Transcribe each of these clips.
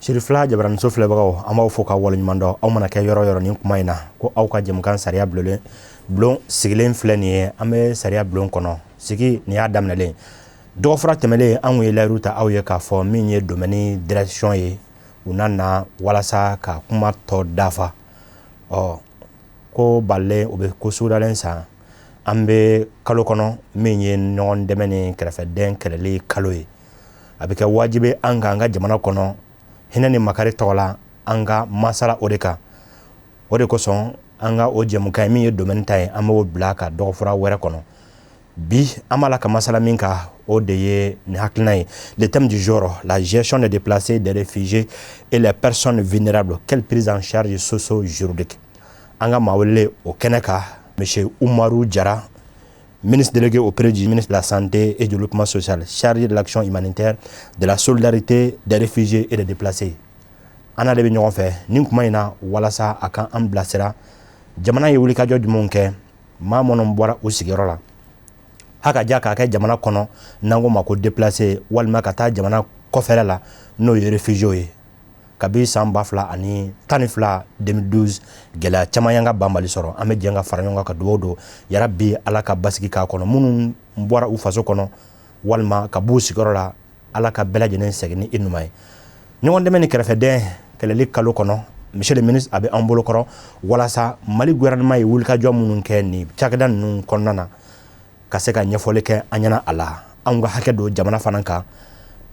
Shirifla Jabaran Sofle Bagaw amaw foka wala nyumando aw mana kay yoro ni kuma ina ko aw ka jemkan sariya blon sigilen fleni ame sariya blon kono sigi ni adam na le do fra temele anwe la ruta aw ye ka fo minye domaine direction ye unana wala sa ka kuma to dafa ko balle obe ko sudalen sa ambe kalo kono minye non demene krefe den kelele kaloye abika wajibe anga jamana kono hinani makari tola anga masala odeka odeko son anga ojem kaymi domaine tay amo blaka do fura wera kono bi amala ka masala minka odeye ni haknay le thème du jour la gestion des déplacés des réfugiés et les personnes vulnérables quelle prise en charge socio-juridique anga mawle o keneka monsieur Oumarou Diarra ministre délégué auprès du ministre de la Santé et du Développement social, chargé de l'action humanitaire, de la solidarité des réfugiés et des déplacés. Ana de ñoo fe ni kuma ina wala sa akan am blasera jamana ye wuli ka jodi monke ma monon bora o sigiro la haka jaka ka jamana kono nango mako déplacer walma kata jamana kofere la no ye réfugié kabi samba fla ani tanifla 2012 gela chamayanga bambali soro ame jenga faranyonga ka dodo ya rabbi ala ka basiki ka kono munun mbora u faso kono walma ka busi gorola ala ka bela jenen segni inumay ni wonde men krefe de kele likalo kono monsieur le ministre abe ambolo koro wala sa mali gouvernement yi wulka jom munun kenni chakdan nun konnana ka se ka nyefole ke anyana ala anga hakedo jamana fananka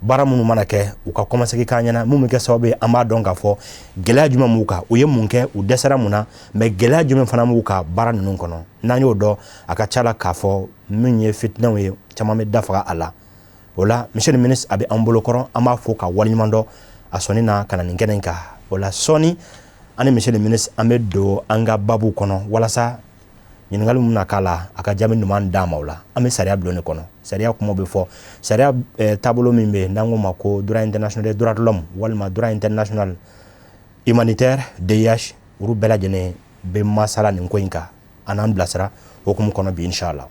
bara munu manake uka commencer ki kanyana mumu ke sababe amba donga fo gela juma muka uye munke u desara muna me gela juma fana muka bara nun kono nanyo do aka chala ka fo munye fitna we chama me dafa ala wala monsieur le ministre abe ambolo koron ama fo ka walimando asoni na kana ngenenka wala soni ani monsieur le ministre amedo anga babu kono wala sa ñingal mum na kala aka jami numan dama wala ame sariya blone kono sariya kuma be fo sariya tableau mimbe ndango mako droit international des droits de l'homme walma droit international humanitaire DIH uru bela jene be masala ni koinka anan blasara okum kono bi inshallah.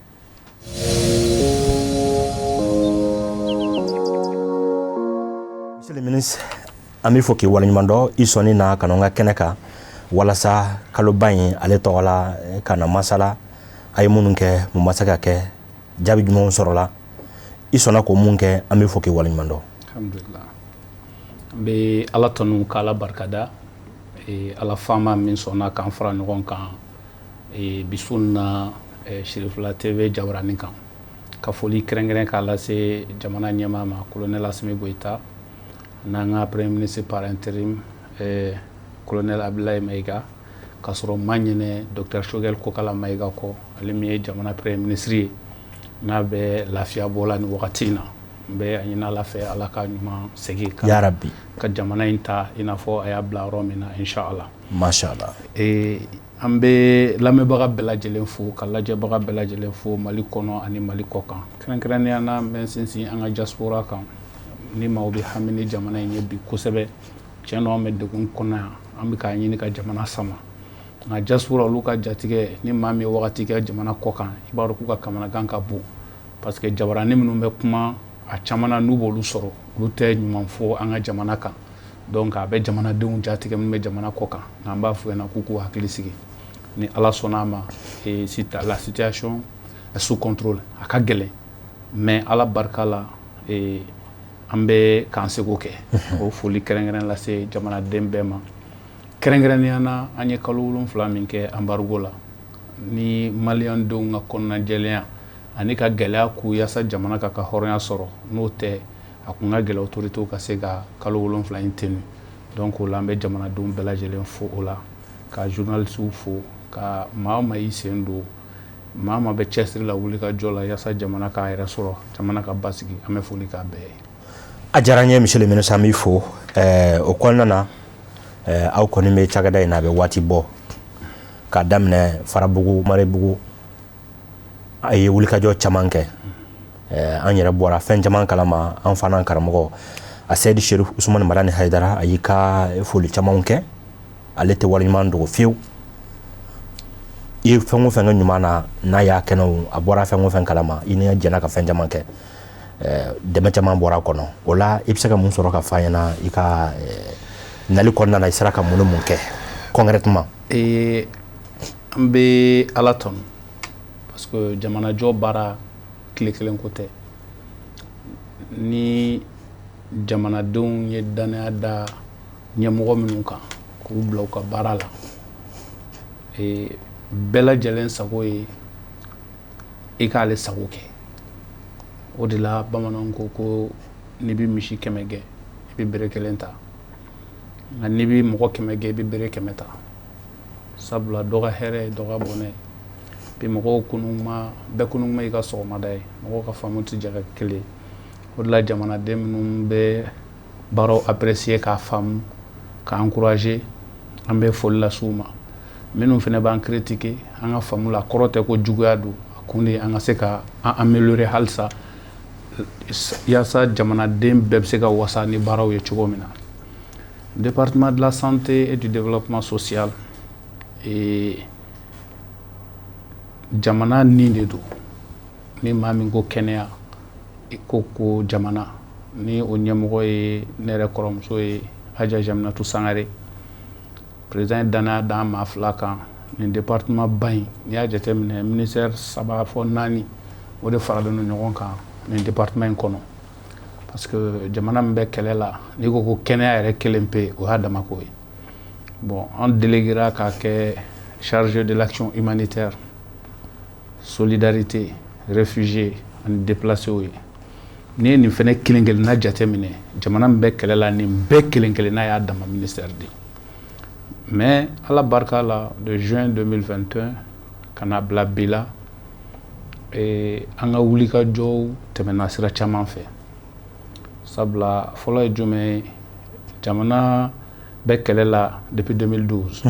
Monsieur le ministre ami foki wala nyumando isoni na kanonga keneka wala sa kalo bayin ale tola kana masala ay mununke mu masaka ke jabi jumo sorola isona ko munke ami foki wala nyumando alhamdulillah be ala tonu kala barkada e ala fama min sona kan fra ngon kan e bisunna Shirifla TV Jabarani kan ka foli krengren kala se jamana nyama ma colonel Assimi Goïta nanga premier ministre par intérim colonel Abdoulaye Maïga kasoro manyene Dr Shogel Kokala Maïga ko alimi jamana premier ministre na be lafiya bola ni wakatina be anyina la fe ala ka nyuma segi ka ya rabbi ka jamana inta ina fo aya bla romina inshallah mashallah ambe lame baga bela jelen fo kala je baga bela jelen fo mali kono ani mali kokan kran yana men sinsi anga diaspora kan ni mawbi hamini jamana nyebi kusebe cheno me de kona ambi ka nyini ka jamana sama na diaspora luka jatige ni mami wakati ke jamana kokan ibaru ku ka kamana ganka bu parce que jabarani minnu be kuma a chamana nubolu soro lute nyuma fo anga jamana kan donc abe jamana deun jatige minnu be jamana kokan na mba fu na kuku hakili sigi ni ala sonama et la situation est sous contrôle akagele mais ala barkala et ambe kansego ke o foli kerengren la se jamana dembema kerengren yana anye kalulum flaminke embargo la ni malian do nga konna jelea ani ka gela ku yasa jamana ka hornya soro note akunga gela autorité ka sega kalulum flantenu donc o lambe jamana dum bela jelen fo ola ka journaliste fo ka mama isendo mama be chestri la wuli ka jola yasa jamana ka ira soro jamana ka basigi ame foli ka be ajaranye monsieur le ministre ami fo o konnana aw koni me chagada ina be wati bo ka damne farabugu marebugu ay wulika jo chamanke an yere bora fen chaman kalama an fanan karamo a sedi Cherif Ousmane Madani Haidara ayika foli chamanke alete waliman do fiu e fengo fengo nyumana na ya keno abora fengo fen kalama ina jena ka fen chamanke deme chaman bora kono ola ipsaka mun soro ka fayana ika nali kɔnɔna na i sera ka mun kɛ concrètement? An bɛ Ala tanu parce que jamanajɔ baara tile kelen ko tɛ. Ni jamanadenw ye danaya da ɲɛmɔgɔ minnu kan k'u bila u ka baara la, bɛɛ lajɛlen sago ye i k'ale sago kɛ. O de la bamananw ko n'i bɛ misi 100 gɛn i bɛ bere 1 ta, nka n'i bɛ mɔgɔ 100 gɛn i bɛ bere 100 ta. Sabula dɔ ka hɛrɛ ye dɔ ka bɔnɛ ye. Bi mɔgɔw bɛɛ kunuma i ka sɔgɔmada ye, mɔgɔw ka faamu tɛ jɛ ka kelen ye. O de la jamanaden minnu bɛ baaraw apprécier k'a faamu k'a encourager, an bɛ foli lase u ma. Minnu fana b'an critiquer an ka faamu la, kɔrɔ tɛ ko juguya don, a kun de an ka se ka améliorer halisa yaasa jamanaden bɛɛ bɛ se ka wasa ni baaraw ye cogo min na. Département de la santé et du développement social, jamana nin de don. Ni maa min ko kɛnɛya ko jamana, ni o ɲɛmɔgɔ ye ne yɛrɛ kɔrɔmuso ye Haja Jaminatu Sangare. Président ye danaya d'an maa 2 kan nin département ba in n'i y'a jateminɛ ministère 3 fɔ 4 o de faralen don ɲɔgɔn kan nin département in kɔnɔ. Parce que jamana min bɛ kɛlɛ la n'i ko kɛnɛya yɛrɛ kelen pe o y'a damako ye. Bon, an déléguera k'a kɛ chargé de l'action humanitaire, solidarité, réfugiés ani déplacés ye. N'i ye nin fɛnɛ kelen-kelenna jateminɛ jamana min bɛ kɛlɛ la nin bɛɛ kelen-kelenna y'a dama ministère de. Mais ala barika la de juin 2021 ka na bila bi la, an ka wulikajɔw tɛmɛna sira caman fɛ. Sabula fɔlɔ ye jumɛn ye, jamana bɛ kɛlɛ la depuis 2012.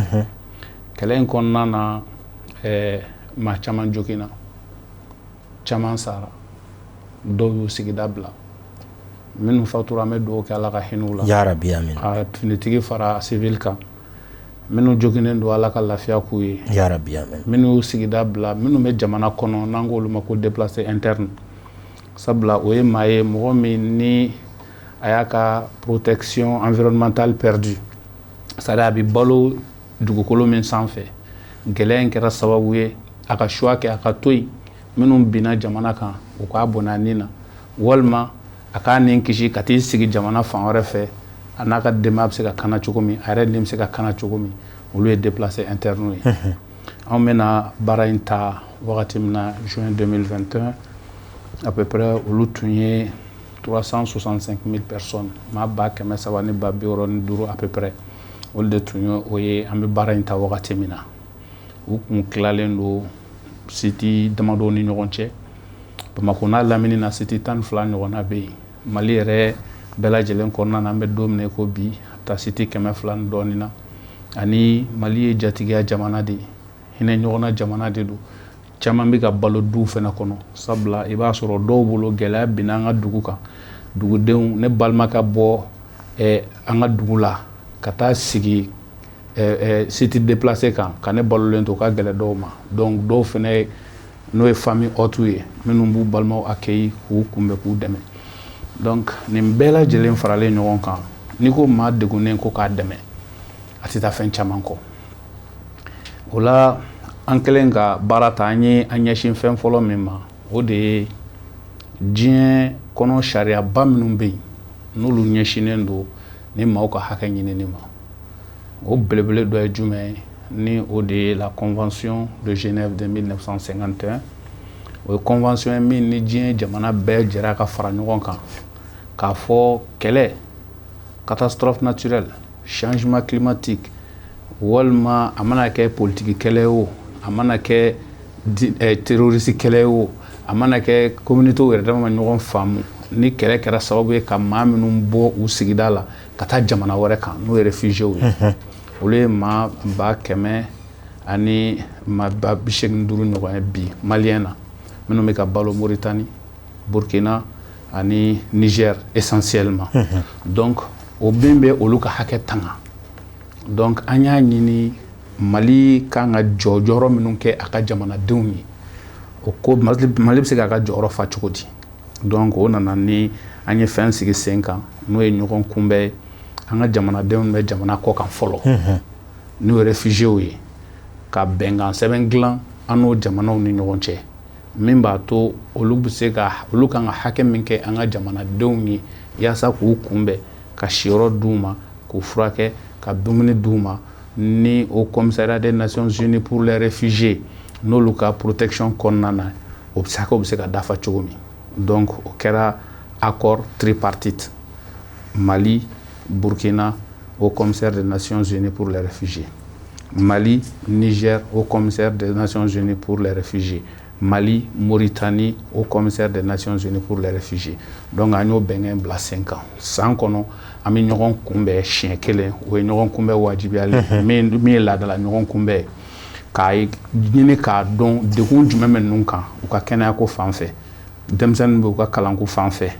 Kɛlɛ in kɔnɔna na maa caman joginna, caman sara, dɔw y'u sigida bila. Minnu fatura an bɛ dugawu kɛ Ala ka hinɛ u la. Yarabi amin. A finitigi fara civil kan. Minnu joginnen don Ala ka lafiya k'u ye. Yarabi amin. Minnu y'u sigida bila, minnu bɛ jamana kɔnɔ n'an k'olu ma ko déplacé interne. Sabula o ye maa ye mɔgɔ min ni a y'a ka protection environnementale perdue. C'est-à-dire a bɛ balo dugukolo min sanfɛ. Gɛlɛya in kɛra sababu ye a ka choix kɛ a ka to yen minnu binna jamana kan u k'a bɔnɛ a nin na, walima a k'a nin kisi ka t'i sigi jamana fan wɛrɛ fɛ a n'a ka denbaya bɛ se ka kana cogo min, a yɛrɛ nin bɛ se ka kana cogo min. Olu ye déplacé interne ye. Anw bɛna baara in ta wagati min na juin 2021 à peu près olu tun ye 365 000 personnes, maa 365,000 à peu près. Olu de tun ye o ye an bɛ baara in ta wagati min na. U kun tilalen don site damadɔ ni ɲɔgɔn cɛ. Bamako n'a Lamini na site 12 ɲɔgɔnna bɛ yen. Mali yɛrɛ bɛɛ lajɛlen kɔnɔna na an bɛ don min na i ko bi a bɛ taa site 200 ni dɔɔnin na. Ani Mali ye jatigiya jamana de ye, hinɛ ɲɔgɔnna jamana de don. Caman bɛ ka balo du fana kɔnɔ. Sabula i b'a sɔrɔ dɔw bolo gɛlɛya binna an ka dugu kan. Dugudenw ne balima ka bɔ an ka dugu la ka taa sigi site déplacé kan ka ne balolen to ka gɛlɛ dɔw ma. Donc dɔw fana n'o ye famille hôte ye minnu b'u balimaw accueillir k'u kunbɛn k'u dɛmɛ. Donc nin bɛɛ lajɛlen faralen ɲɔgɔn kan n'i ko maa degunnen ko k'a dɛmɛ a tɛ taa fɛn caman kɔ. O la an kɛlen ka baara ta an ye an ɲɛsin fɛn fɔlɔ min ma o de ye diɲɛ kɔnɔ sariyaba minnu bɛ yen n'olu ɲɛsinnen don ni maaw ka hakɛ ɲinini ma. O belebele dɔ ye jumɛn ye ni o de ye la convention de Genève de 1951. O ye convention ye min ni diɲɛ jamana bɛɛ jɛra ka fara ɲɔgɔn kan k'a fɔ kɛlɛ, catastrophe naturelle, changement climatique, walima a mana kɛ politique kɛlɛ ye o, a mana kɛ terroriste kɛlɛ ye o, a mana kɛ communauté yɛrɛ dama ɲɔgɔn faamu ni kɛlɛ kɛra sababu ye ka maa minnu bɔ u sigida la ka taa jamana wɛrɛ kan n'o ye réfugiés ye. Olu ye maa 100,000 ani maa 85 ɲɔgɔn ye bi maliyɛn na minnu bɛ ka balo Mauritanie, Burkina ani Niger essentiellement. Donc o bɛn bɛ olu ka hakɛ tanga. Donc an y'a ɲini Mali kan ka jɔyɔrɔ minnu kɛ a ka jamanadenw ye o ko Mali bɛ se k'a ka jɔyɔrɔ fa cogo di. Donc o nana ni an ye fɛn sigi sen kan n'o ye ɲɔgɔn kunbɛn an ka jamanadenw bɛ jamana kɔ kan fɔlɔ n'o ye réfugiés ye ka bɛnkan sɛbɛn dilan an n'o jamanaw ni ɲɔgɔn cɛ min b'a to olu kan ka hakɛ min kɛ an ka jamanadenw ye yaasa k'u kunbɛn ka siyɔrɔ d'u ma k'u furakɛ ka dumuni d'u ma ni au commissariat des Nations Unies pour les réfugiés n'olu ka protection kɔnɔna na o bɛ se ka dafa cogo min donc o kɛra accord tripartite Mali, Burkina au commissaire des Nations Unies pour les réfugiés, Mali, Niger au commissaire des Nations Unies pour les réfugiés, Mali, Mauritanie au commissaire des Nations Unies pour les réfugiés. Donc an y'o bɛnkɛ bila 5 ans. San kɔnɔ an bɛ ɲɔgɔn kunbɛn siɲɛ kelen o ye ɲɔgɔn kunbɛn wajibiyalen min ye laadala ɲɔgɔn kunbɛn k'a ɲini k'a dɔn degun jumɛn bɛ ninnu kan u ka kɛnɛyako fan fɛ denmisɛnninw bɛ u ka kalanko fan fɛ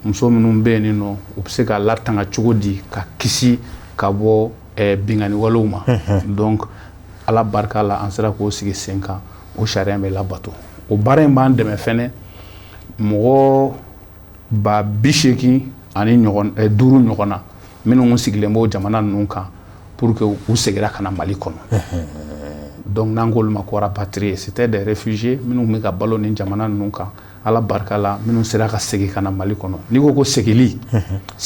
muso minnu bɛ yen nɔ u bɛ se ka latanga cogo di ka kisi ka bɔ bingani walew ma donc ala barika la an sera k'o sigi sen kan o sariya bɛ labato o baara in b'an dɛmɛ fɛnɛ mɔgɔ 85 ɲɔgɔn na minnu sigilen b'o jamana ninnu kan pour que u segira ka na Mali kɔnɔ donc n'an k'olu ma ko rapatriés c'était des réfugiés minnu bɛ ka balo ni jamana ninnu kan ala barika la minnu sera ka segin ka na Mali kɔnɔ n'i ko segili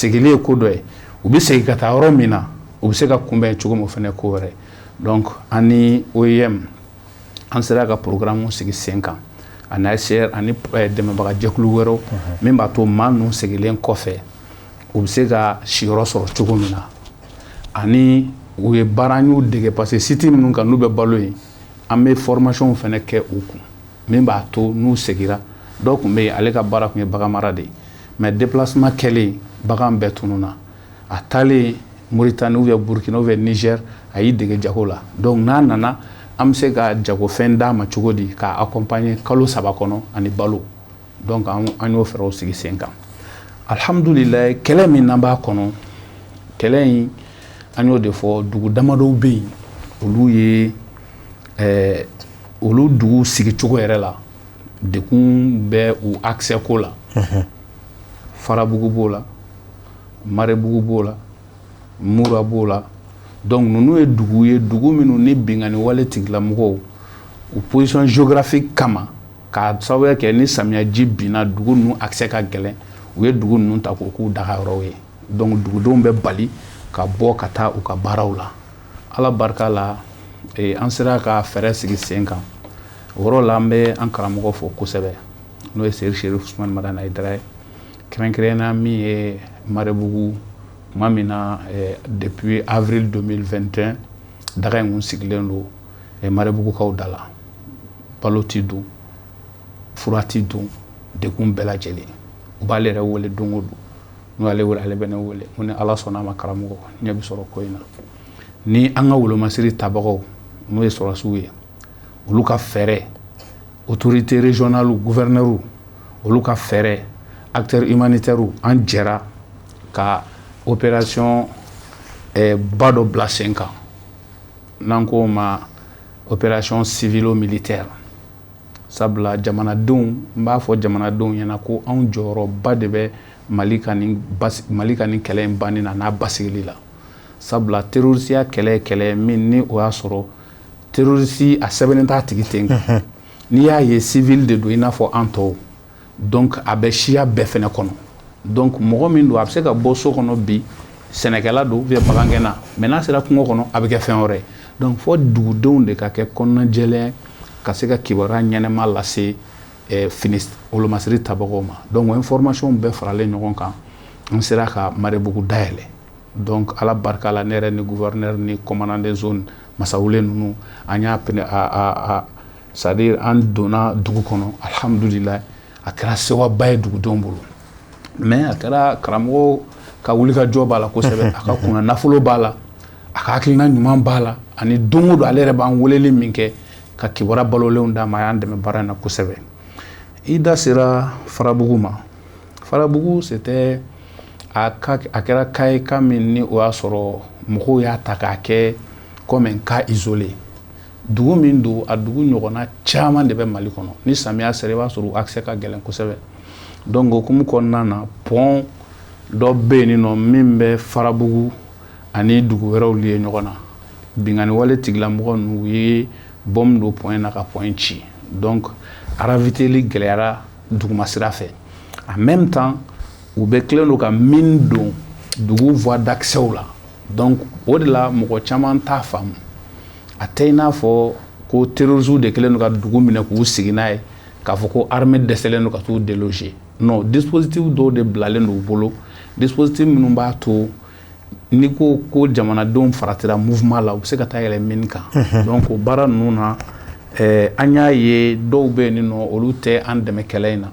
ye ko dɔ ye u bɛ segin ka taa yɔrɔ min na u bɛ se ka kunbɛn cogo min fɛnɛ ko wɛrɛ donc an ni OIM an sera ka programme sigi sen kan ani HCR ani dɛmɛbaga jɛkulu wɛrɛw min b'a to maa ninnu segilen kɔfɛ u bɛ se ka siyɔrɔ sɔrɔ cogo min na ani u ye baara an y'u dege parce que site minnu kan n'u bɛ balo yen an bɛ formation fɛnɛ kɛ u kun min b'a to n'u segira dɔw tun bɛ yen ale ka baara tun ye bagan mara de ye mais déplacement kɛlen bagan bɛɛ tununna a taalen Mauritanie ou Burkina ou Niger a y'i dege jago la donc n'a nana an bɛ se ka jagofɛn d'a ma cogo di k'a accompagner kalo 3 kɔnɔ ani balo donc an y'o fɛɛrɛw sigi sen kan alhamdulilayi kɛlɛ min n'an b'a kɔnɔ kɛlɛ in an y'o de fɔ dugu damadɔw bɛ yen olu ye olu dugu sigi cogo yɛrɛ la dekun bɛ u accès ko la Farabugu b'o la Marebugu b'o la Mura b'o la donc ninnu ye dugu minnu ni bingani wale tigilamɔgɔw u position géographique kama k'a sababuya kɛ ni samiyaji binna dugu ninnu accès ka gɛlɛn u ye dugu ninnu ta k'o k'u dagayɔrɔw ye donc dugudenw bɛ bali ka bɔ ka taa u ka baaraw la ala barika la an sera ka fɛɛrɛ sigi sen kan o yɔrɔ la an bɛ an karamɔgɔ fo kosɛbɛ n'o ye Seydi Cherif Ousmane Madani Aidara ye kɛrɛnkɛrɛnnenya min ye Marebugu tuma min na depuis avril 2021 daga in kun sigilen don Marebugukaw da la balo ti dun fura ti dun dekun bɛɛ lajɛlen u b'ale yɛrɛ wele don o don n'u y'ale wele ale bɛ ne wele ko ni ala sɔnna a ma karamɔgɔ ɲɛ bɛ sɔrɔ ko in na ni an ka wolomasiri tabagaw n'o ye sɔrɔsiw ye olu ka fɛɛrɛ autorités régionales gouverneurs olu ka fɛɛrɛ acteurs humanitaires an jɛra ka opération ba dɔ bila sen kan n'an k'o ma opération civilo-militaire sabula jamanadenw n b'a fɔ jamanadenw ɲɛna ko anw jɔyɔrɔba de bɛ Mali ka nin kɛlɛ in banni na n'a basigili la sabula terrorisiya kɛlɛ min ni o y'a sɔrɔ terrorisi a sɛbɛnnen t'a tigi ten kan n'i y'a ye civil de don i n'a fɔ an tɔw donc a bɛ siya bɛɛ fɛnɛ kɔnɔ donc mɔgɔ min don a bɛ se ka bɔ so kɔnɔ bi sɛnɛkɛla don bagangɛnna mais n'a sera kungo kɔnɔ a bɛ kɛ fɛn wɛrɛ ye donc fɔ dugudenw de ka kɛ kɔnɔna jɛlɛn ka se ka kibaruya ɲɛnɛma lase wolomasiri tabagaw ma donc o information bɛɛ faralen ɲɔgɔn kan an sera ka Marebugu dayɛlɛ donc ala barika la ne yɛrɛ ni gouverneur ni commandant des zones masawule ninnu an y'a c'est-à-dire an donna dugu kɔnɔ alhamdulilayi a kɛra sewaba ye dugudenw bolo mais a kɛra karamɔgɔ ka wulikajɔ b'a la kosɛbɛ a ka kunna nafolo b'a la a ka hakilina ɲuman b'a la ani don o don ale yɛrɛ b'an weleli min kɛ ka kibaruya balolenw d'a ma a y'an dɛmɛ baara in na kosɛbɛ i da sera Farabugu ma Farabugu c'était a kɛra cas ye cas min ni o y'a sɔrɔ mɔgɔw y'a ta k'a kɛ comme un cas isolé dugu min don a dugu ɲɔgɔnna caman de bɛ Mali kɔnɔ ni samiya sera i b'a sɔrɔ accès ka gɛlɛn kosɛbɛ donc o hukumu kɔnɔna na pont dɔ bɛ yen nɔ min bɛ Farabugu ani dugu wɛrɛw lié ɲɔgɔn na bingani wale tigilamɔgɔ n'u ye bombe do point na ka point ci donc araviteli gɛlɛyara duguma sira fɛ en même temps u bɛ tilen do ka min don dugu voie d'accès la donc o de la mɔgɔ caman t'a faamu a tɛ i n'a fɔ ko terroristes de kelen do ka dugu minɛ k'u sigi n'a ye k'a fɔ ko armée dɛsɛlen do ka t'u déloger non dispositif dɔw de bilalen do u bolo dispositif minnu b'a to ni ko jamanadenw faratira mouvement la u bɛ se ka taa yɛlɛ min kan donc o baara ninnu na an y'a ye dɔw bɛ yen nɔ olu tɛ an dɛmɛ kɛlɛ in na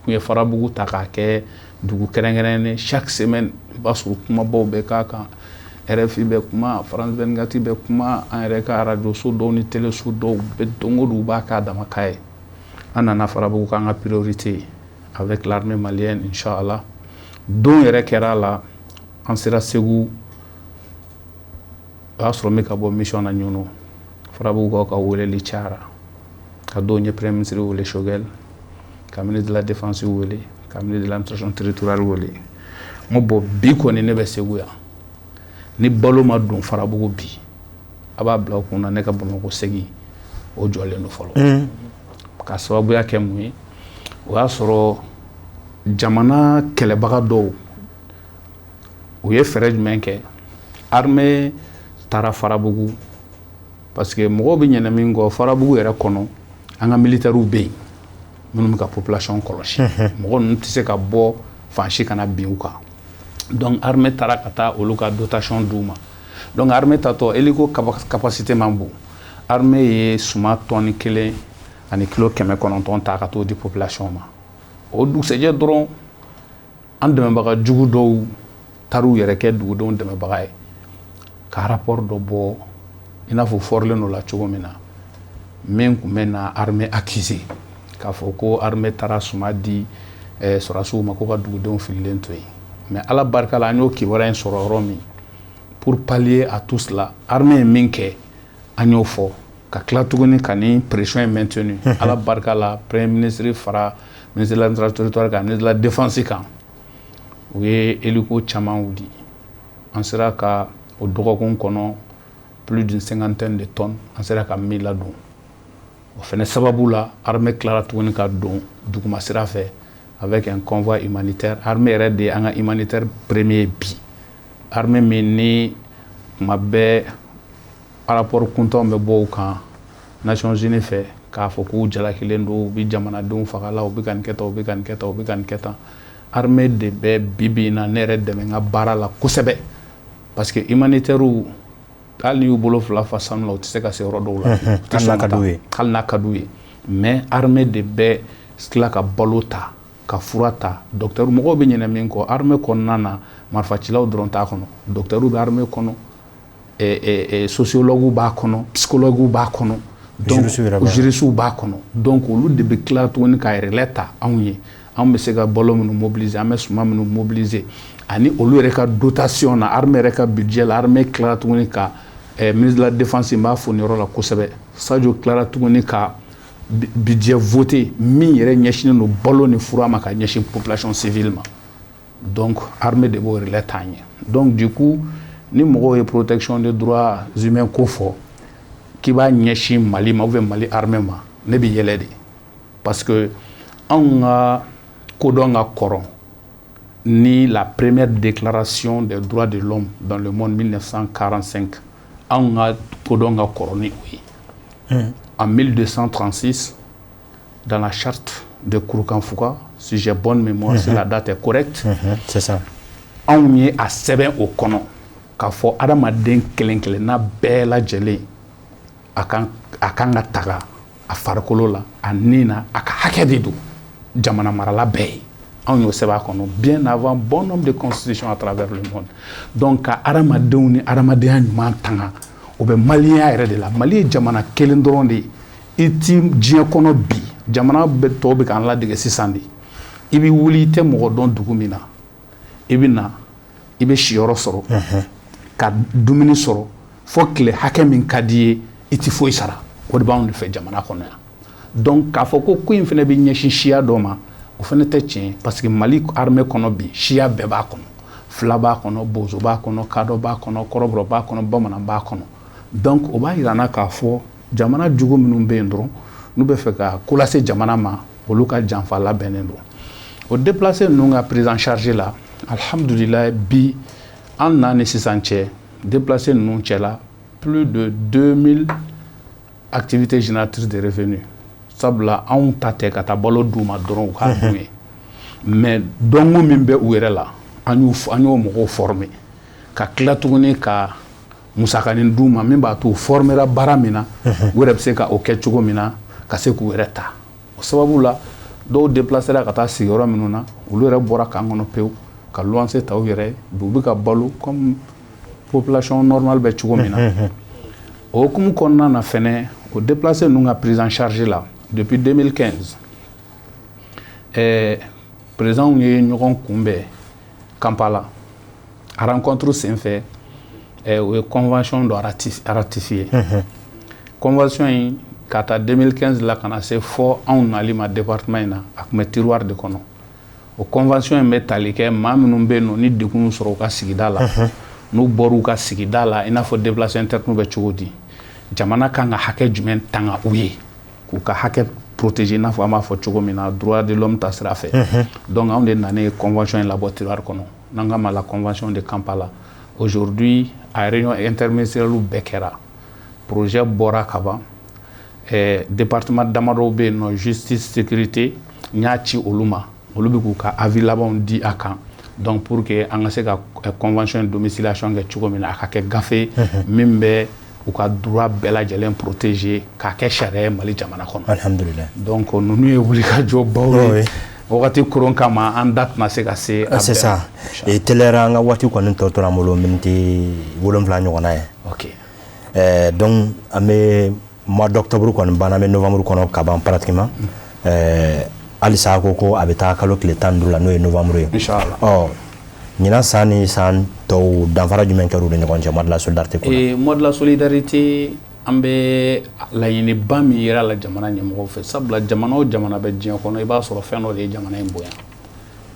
u ye farabugu ta k'a kɛ dugu kɛrɛnkɛrɛnnen chaque semaine i b'a sɔrɔ kumabaw bɛ k'a kan RFI bɛ kuma France 24 bɛ kuma an yɛrɛ ka radio so dɔw ni télé so dɔw bɛ don o don u b'a k'a dama ka ye an nana farabugu k'an ka priorité avec l'armée malienne inchallah don yɛrɛ kɛra la an sera Segu o y'a sɔrɔ n bɛ ka bɔ mission na ɲɔnɔ farabugukaw ka weleli cayara ka don ye premier ministre wele Choguel ka ministre de la défense wele ka ministre de l'administration territoriale wele n ko bon bi kɔni ne bɛ Segu yan ni balo ma don farabugu bi a b'a bila o kun na ne ka Bamakɔ segin o jɔlen do fɔlɔ ka sababuya kɛ mun ye o y'a sɔrɔ jamana kɛlɛbaga dɔw u ye fɛrɛ jumɛn kɛ armée taara farabugu parce que mɔgɔw bɛ ɲɛna min kɔ farabugu yɛrɛ kɔnɔ an ka militaires bɛ yen minnu bɛ ka population kɔlɔsi mɔgɔ ninnu tɛ se ka bɔ fan si kana bin u kan donc armée taara ka taa olu ka dotation d'u ma donc armée tatɔ hélico capacité man bon armée ye suma tɔni 1 ani kilo 900 ta ka t'o di population ma o dugusɛjɛ dɔrɔn an dɛmɛbaga jugu dɔw taar'u yɛrɛ kɛ dugudenw dɛmɛbaga ye ka rapport dɔ bɔ i n'a fɔ fɔrilen do la cogo min na min tun bɛ na armée accuser k'a fɔ ko armée taara suma di sɔrɔdasiw ma ko ka dugudenw fililen to yen mais ala barika la an y'o kibaruya in sɔrɔ yɔrɔ min pour pallier à tout cela armée ye min kɛ an y'o fɔ ka tila tuguni ka ni pression est maintenue ala barika la premier ministre fara ministre de l'administration territoriale kan ministre de la défense kan u ye hélico caman wuli an sera ka o dɔgɔkun kɔnɔ plus d'une 50aine de tonnes an sera ka min ladon o fɛnɛ sababu la armée tilara tuguni ka don duguma sira fɛ avec un convoi humanitaire armée yɛrɛ de an ka humanitaire premier bi armée min ni kuma bɛɛ rapport kuntanw bɛ bɔ u kan Nations Unies fɛ k'a fɔ k'u jalakilen do u bɛ jamanadenw fagala u bɛ ka nin kɛ tan u bɛ ka nin kɛ tan u bɛ ka nin kɛ tan armée de bɛ bi in na ne yɛrɛ dɛmɛ n ka baara la kosɛbɛ parce que humanitaires hali n'i y'u bolo fila fa sanu la u tɛ se ka se yɔrɔ dɔw la hali n'a ka d'u ye mais armée de bɛ tila ka balo ta ka fura ta docteur mɔgɔw bɛ ɲinɛ min kɔ armée kɔnɔna na marifacilaw dɔrɔn t'a kɔnɔ docteur bɛ armée kɔnɔ sociologues b'a kɔnɔ psychologues b'a kɔnɔ donc juristes b'a kɔnɔ donc olu de bɛ tila tuguni ka relais ta anw ye anw bɛ se ka balo minnu mobiliser an bɛ suma minnu mobiliser ani olu yɛrɛ ka dotation na armée yɛrɛ ka budget la armée tila tuguni ka ministre de la défense n b'a fɔ nin yɔrɔ la kosɛbɛ Sadio tila tuguni ka budget voté min yɛrɛ ɲɛsinnen don balo ni fura ma ka ɲɛsin population civile ma donc armée de b'o relais ta ɲɛ donc du coup ni mɔgɔw ye protection des droits humains ko fɔ k'i b'a ɲɛsin Mali ma ou bien Mali armée ma ne bɛ yɛlɛ de parce que anw ka kodɔn ka kɔrɔ ni la première déclaration des droits de l'homme dans le monde 1945 anw ka kodɔn ka kɔrɔ ni o ye en 1236 dans la charte de Kurukanfuga si j'ai bonne mémoire si la date est correcte c'est ça anw ye a sɛbɛn o kɔnɔ k'a fɔ adamaden kelen kelenna bɛɛ lajɛlen a kan ka taga a farikolo la a nin na a ka hakɛ de don jamana marala bɛɛ ye anw y'o sɛbɛn a kɔnɔ bien avant bon nombre de constitutions à travers le monde donc ka adamadenw ni adamadenya ɲuman tanga o bɛ maliyɛnya yɛrɛ de la Mali ye jamana kelen dɔrɔn de ye i ti diɲɛ kɔnɔ bi jamana tɔw bɛ k'an ladege sisan de i bɛ wuli i tɛ mɔgɔ dɔn dugu min na i bɛ na i bɛ siyɔrɔ sɔrɔ ka dumuni sɔrɔ fo tile hakɛ min ka di ye i ti foyi sara o de b'anw de fɛ jamana kɔnɔ yan donc k'a fɔ ko in fana bɛ ɲɛsin siya dɔ ma o fana tɛ tiɲɛ parce que Mali armée kɔnɔ bi siya bɛɛ b'a kɔnɔ fila b'a kɔnɔ bozo b'a kɔnɔ kadɔ b'a kɔnɔ kɔrɔbɔrɔ b'a kɔnɔ bamanan b'a kɔnɔ donc o b'a yir'an na k'a fɔ jamana jugu minnu bɛ yen dɔrɔn n'u bɛ fɛ ka ko lase jamana ma olu ka janfa labɛnnen don o déplacé ninnu ka prise en charge la alhamdulillah bi an n'a ni sisan cɛ déplacé ninnu cɛla plus de 2000 activités génératrices de revenus sabula anw ta tɛ ka taa balo d'u ma dɔrɔn u k'a dun ye mais dɔnko min bɛ u yɛrɛ la an y'o mɔgɔw former ka tila tuguni ka musakanin d'u ma min b'a to u formera baara min na u yɛrɛ bɛ se ka o kɛ cogo min na ka se k'u yɛrɛ ta o sababu la dɔw déplacera ka taa sigiyɔrɔ minnu na olu yɛrɛ bɔra k'an kɔnɔ pewu ka luwanse ta u yɛrɛ ye u bɛ ka balo comme population normale bɛ cogo min na o hukumu kɔnɔna na fɛnɛ o déplacé ninnu ka prise en charge la depuis 2015 président ye ɲɔgɔn kunbɛn Kampala a rencontre senfɛ o ye convention dɔ ratifié convention in ka taa 2015 la ka na se fɔ anw nali ma département in na a tun bɛ tiroir de kɔnɔ o convention in bɛ tali kɛ maa minnu bɛ yen nɔ ni degun sɔrɔ u ka sigida la n'u bɔr'u ka sigida la i n'a fɔ déplacé interne bɛ cogo di jamana kan ka hakɛ jumɛn tanga u ye k'u ka hakɛ protéger i n'a fɔ an b'a fɔ cogo min na droit de l'homme ta sira fɛ donc anw de nana convention in labɔ tiroir kɔnɔ n'an k'a ma la convention de Kampala aujourd'hui a réunion interministérielle bɛɛ kɛra projet bɔra ka ban département damadɔw bɛ yen nɔ justice sécurité n y'a ci olu ma olu bɛ k'u ka avis labanw di a kan donc pour que an ka se ka convention domiciliation kɛ cogo min na a ka kɛ gafe min bɛ u ka droit bɛɛ lajɛlen protéger k'a kɛ sariya ye Mali jamana kɔnɔ alhamdulillah donc ninnu ye wulikajɔbaw ye wagati koron kama an da tɛna se ka se a c'est ça et telera an ka waati kɔni tɔ tora an bolo miniti 7 ɲɔgɔnna ye ok donc an bɛ mois d'octobre kɔni banna an bɛ novembre kɔnɔ ka ban pratiquement halisa ko a bɛ taa kalo tile 15 la n'o ye novembre ye inchallah ɲinan san ni san tɔw danfara jumɛn kɛra u ni ɲɔgɔn cɛ mois de la solidarité kɔnɔ mois de la solidarité an bɛ laɲiniba min yera la jamana ɲɛmɔgɔw fɛ sabula jamana o jamana bɛ diɲɛ kɔnɔ i b'a sɔrɔ fɛn dɔ de ye jamana in bonya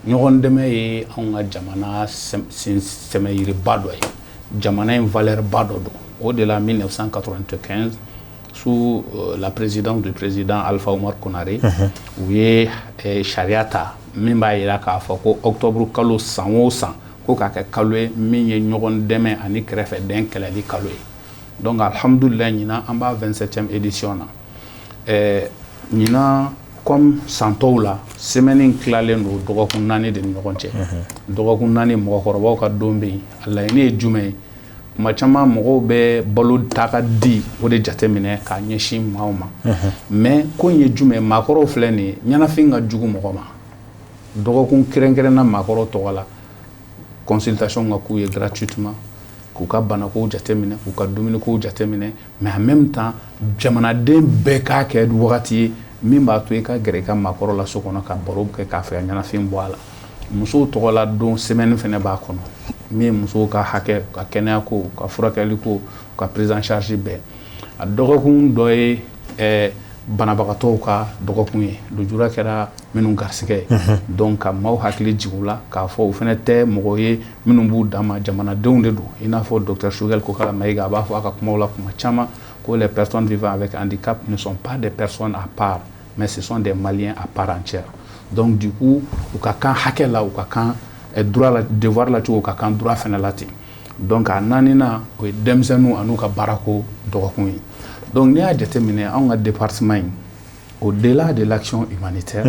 ɲɔgɔn dɛmɛ ye anw ka jamana sɛmɛyiriba dɔ ye jamana in valeur ba dɔ don o de la 1995 sous la présidence du président Alpha Omar Konare u ye sariya ta min b'a yira k'a fɔ ko octobre kalo san o san ko k'a kɛ kalo ye min ye ɲɔgɔn dɛmɛ ani kɛrɛfɛdɛn kɛlɛli kalo ye donc alhamdulillah ɲinan an b'a 27e édition na ɲinan comme san tɔw la semaine tilalen don dɔgɔkun 4 de ni ɲɔgɔn cɛ dɔgɔkun 4 mɔgɔkɔrɔbaw ka don bɛ yen a laɲini ye jumɛn ye kuma caman mɔgɔw bɛ balo ta ka di o de jateminɛ k'a ɲɛsin maaw ma mais ko in ye jumɛn maakɔrɔw filɛ nin ye ɲɛnafin ka jugu mɔgɔ ma dɔgɔkun kɛrɛnkɛrɛnna maakɔrɔw tɔgɔ la consultation ka k'u ye gratuitement k'u ka banakow jateminɛ k'u ka dumunikow jateminɛ mais en même temps jamanaden bɛɛ k'a kɛ wagati ye min b'a to i ka gɛrɛ i ka maakɔrɔ la so kɔnɔ ka baro kɛ k'a fɛ ka ɲɛnafin bɔ a la musow tɔgɔ la don semaine fɛnɛ b'a kɔnɔ min ye musow ka hakɛ ka kɛnɛya ko ka furakɛli ko ka prise en charge bɛɛ a dɔgɔkun dɔ ye banabagatɔw ka dɔgɔkun ye lujura kɛra minnu garisigɛ ye donc ka maaw hakili jigin u la k'a fɔ u fɛnɛ tɛ mɔgɔ ye minnu b'u dan ma jamanadenw de don i n'a fɔ docteur Choguel Kokala Mayiga a b'a fɔ a ka kumaw la kuma caman ko les personnes vivant avec handicap ne sont pas des personnes à part mais ce sont des Maliens à part entière donc du coup u ka kan hakɛ la u ka kan droit la devoir la cogo u ka kan droit fɛnɛ la ten donc a naaninan o ye denmisɛnninw an'u ka baarako dɔgɔkun ye donc n'i y'a jateminɛ anw ka département in au-delà de l'action humanitaire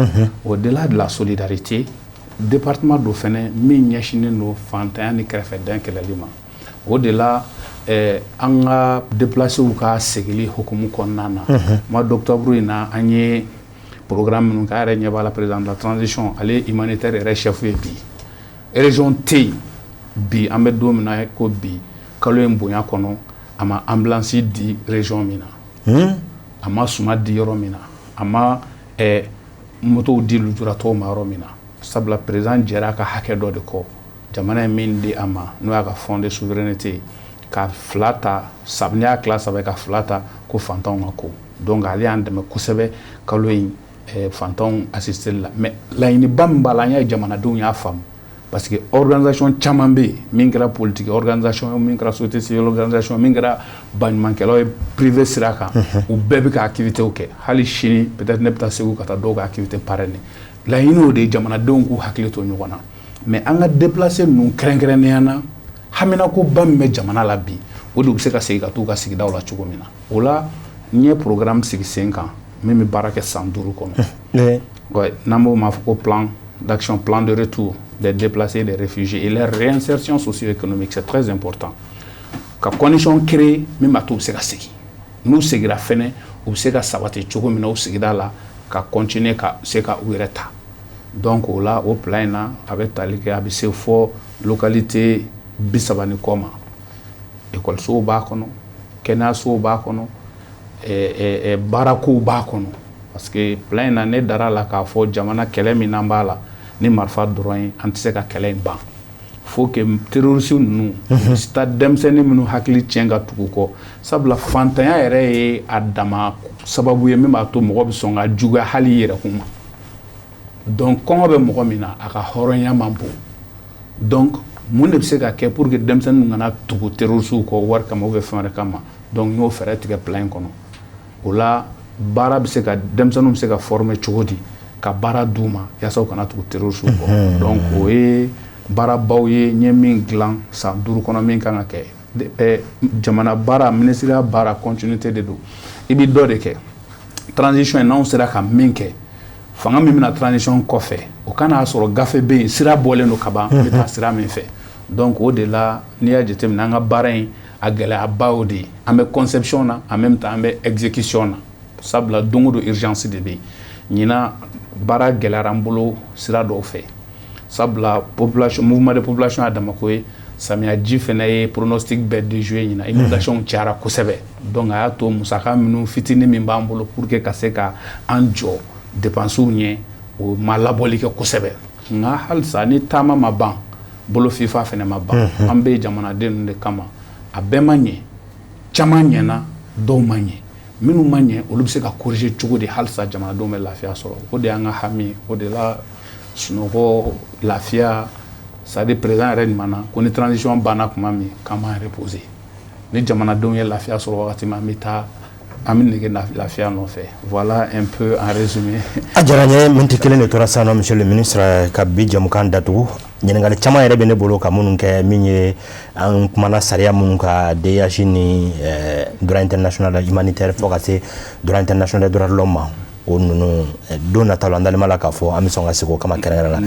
au-delà de la solidarité département dɔ fɛnɛ min ɲɛsinen don fantanya ni kɛrɛfɛdɛn kɛlɛli ma o de la an ka déplacéw ka segili hukumu kɔnɔna na mois d'octobre in na an ye programme minnu k'a yɛrɛ ɲɛ b'a la président de la transition ale humanitaire yɛrɛ chef ye bi région tɛ yen bi an bɛ don min na ko bi kalo in bonya kɔnɔ a ma ambulance di région min na a ma suma di yɔrɔ min na a ma motow di lujuratɔw ma yɔrɔ min na sabula président jɛra a ka hakɛ dɔ de kɔ jamana ye min di a ma n'o y'a ka fond de souveraineté ka 2 ta n'i y'a tila 3 ka 2 ta ko fantanw ka ko donc ale y'an dɛmɛ kosɛbɛ kalo in fantanw assisté la mais laɲiniba min b'a la an y'a ye jamanadenw y'a faamu parce que organisation caman bɛ yen min kɛra politique organisation min kɛra société civile organisation min kɛra baɲumankɛlaw ye privé sira kan u bɛɛ bɛ ka activités kɛ hali sini peut-être ne bɛ taa Segu ka taa dɔw ka activité parrainer laɲiniw de ye jamanadenw k'u hakili to ɲɔgɔn na mais an ka déplacer ninnu kɛrɛnkɛrɛnnenya na haminako ba min bɛ jamana la bi o de bɛ se ka segin ka t'u ka sigidaw la cogo min na o la n ye programme sigi sen kan min bɛ baara kɛ san 5 kɔnɔ n'an b'o ma fɔ ko plan d'action, plan de retour des déplacés, des réfugiés et leur réinsertion socio-économique, c'est très important. Ka condition créée, même à tout se ka segi. Nous segira fene, ou se ka sabati chogo mina ou segida la, ka continuer ka se ka uireta. Donc là, au plan na, avec talike abise fo localité bisabani koma. École so ba kono, kena so ba kono, barakou ba kono. Parce que plan na ne dara la ka fo jamana kele minamba la. Ni marfa dɔrɔn an tɛ se ka kɛlɛ in ban faut que terroristes ninnu stade denmisɛnnin minnu hakili tiɲɛ ka tugu kɔ sabula fantanya yɛrɛ ye a dama sababu ye min b'a to mɔgɔ bɛ sɔn ka juguya hali i yɛrɛkun ma donc kɔngɔ bɛ mɔgɔ min na a ka hɔrɔnya man bon donc mun de bɛ se ka kɛ pour que denmisɛnninw kana tugu terroristes kɔ wari kama ou bien fɛn wɛrɛ kama donc n y'o fɛɛrɛ tigɛ plan in kɔnɔ o la baara bɛ se ka denmisɛnninw bɛ se ka former cogo di ka baara d'u ma yaasa u kana tugu terroristes kɔ donc o ye baarabaw ye n ye min dilan san 5 kɔnɔ min kan ka kɛ jamana baara ministériya baara continuité de don i bɛ dɔ de kɛ transition in n'anw sera ka min kɛ fanga min bɛna transition kɔfɛ o kana sɔrɔ gafe bɛ yen sira bɔlen don ka ban n bɛ taa sira min fɛ donc o de la n'i y'a jateminɛ an ka baara in a gɛlɛyaba o de ye an bɛ conception na en même temps an bɛ exécution na sabula don o don urgence de bɛ yen ɲinan baara gɛlɛyara an bolo sira dɔw fɛ sabula population mouvement de population y'a damako ye samiyaji fana ye pronostic bɛɛ déjoué ɲinan inondation cayara kosɛbɛ donc a y'a to musaka minnu fitinin min b'an bolo pour que ka se ka an jɔ dépenses ɲɛ o ma labɔli kɛ kosɛbɛ nka halisa ni taama ma ban bolo fifa fana ma ban an bɛ jamanaden ninnu de kama a bɛɛ ma ɲɛ caman ɲɛna dɔw ma ɲɛ minnu ma ɲɛ olu bɛ se ka corriger cogo di halisa jamanadenw bɛ lafiya sɔrɔ o de y'an ka hami o de la sunɔgɔ lafiya c'est à dire président yɛrɛ ɲuman na ko ni transition banna tuma min k'an b'an reposer ni jamanadenw ye lafiya sɔrɔ wagati min an bɛ taa an bɛ nege lafiya nɔfɛ voilà un peu en résumé. A diyara n ye miniti kelen de tora sisan nɔ monsieur le ministre ka bi jamukan datugu ɲininkali caman yɛrɛ bɛ ne bolo ka minnu kɛ min ye an kumana sariya minnu ka DH ni droit international humanitaire fo ka se droit international droit de l'homme ma o ninnu don nataw la an dalen b'a la k'a fɔ an bɛ sɔn ka segin o kama kɛrɛnkɛrɛn la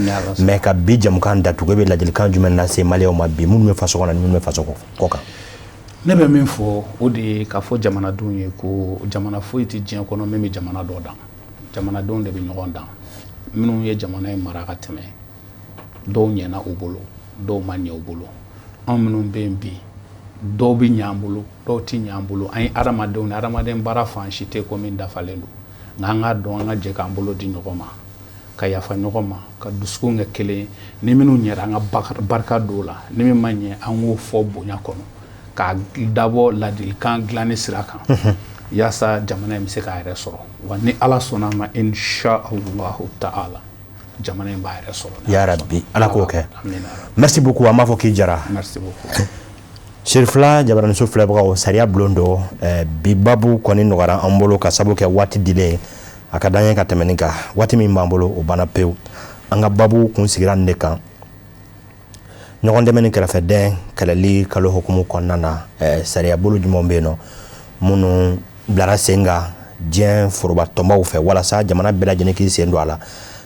mais ka bi jamukan datugu e bɛ ladilikan jumɛn lase maliyɛnw ma bi minnu bɛ faso kɔnɔ ani minnu bɛ faso kɔ kan. Ne bɛ min fɔ o de ye k'a fɔ jamanadenw ye ko jamana foyi tɛ diɲɛ kɔnɔ min bɛ jamana dɔ dan jamanadenw de bɛ ɲɔgɔn dan minnu ye jamana in mara ka tɛmɛ dɔw ɲɛna u bolo dɔw ma ɲɛ u bolo anw minnu bɛ yen bi dɔw bɛ ɲɛ an bolo dɔw tɛ ɲɛ an bolo an ye adamadenw ni adamaden baara fan si tɛ ko min dafalen don nka an k'a dɔn an ka jɛ k'an bolo di ɲɔgɔn ma ka yafa ɲɔgɔn ma ka dusukun kɛ kelen ni minnu ɲɛra an ka barika don o la ni min ma ɲɛ an k'o fɔ bonya kɔnɔ ka dabɔ ladilikan dilanni sira kan yaasa jamana in bɛ se k'a yɛrɛ sɔrɔ wa ni ala sɔnna a ma inshallahu ta'ala jamana in b'a yɛrɛ sɔrɔ. Ya Rabbi ala k'o kɛ. Merci beaucoup an b'a fɔ k'i jara. Merci beaucoup. Serifula Jabaramuso filɛbagaw sariya bulon don bi babu kɔni nɔgɔyara an bolo ka sabu kɛ waati dilen a ka d'an ye ka tɛmɛ nin kan waati min b'an bolo o banna pewu an ka babu kun sigira nin de kan ɲɔgɔn dɛmɛ ni kɛrɛfɛdɛn kɛlɛli kalo hukumu kɔnɔna na sariya bolo jumɛn bɛ yen nɔ minnu bilara sen kan diɲɛ foroba tɔnbaw fɛ walasa jamana bɛɛ lajɛlen k'i sen don a la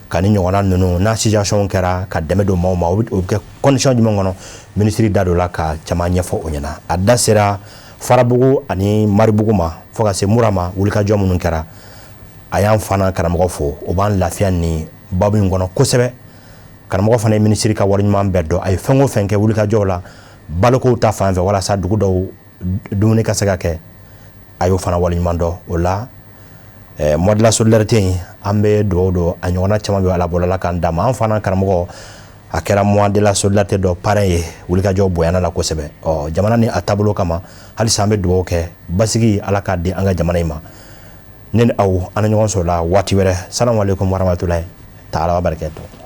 ka ni ɲɔgɔnna ninnu n'a situation kɛra ka dɛmɛ don maaw ma o bɛ kɛ condition jumɛn kɔnɔ ministre da dɔ la ka caman ɲɛfɔ o ɲɛna a da sera Farabugu ani Maribugu ma fo ka se Mura ma wulikajɔ minnu kɛra a y'an fana karamɔgɔ fo o b'an lafiya ni babu in kɔnɔ kosɛbɛ karamɔgɔ fana ye ministre ka wari ɲuman bɛɛ dɔn a ye fɛn o fɛn kɛ wulikajɔw la balokow ta fan fɛ walasa dugu dɔw dumuni ka se ka kɛ a y'o fana wale ɲuman dɔn o la mois de la solidarité in an bɛ dugawu don a ɲɔgɔnna caman bɛ ala bɔlɔla k'an d'a ma an fana karamɔgɔ a kɛra mois de la solidarité dɔ parrain ye wulikajɔ bonyana la kosɛbɛ jamana ni a taabolo kama halisa an bɛ dugawu kɛ basigi ala k'a di an ka jamana in ma ne ni aw an na ɲɔgɔn sɔrɔ la waati wɛrɛ salamu aleykum warahmatulahi taala wa barakatuh.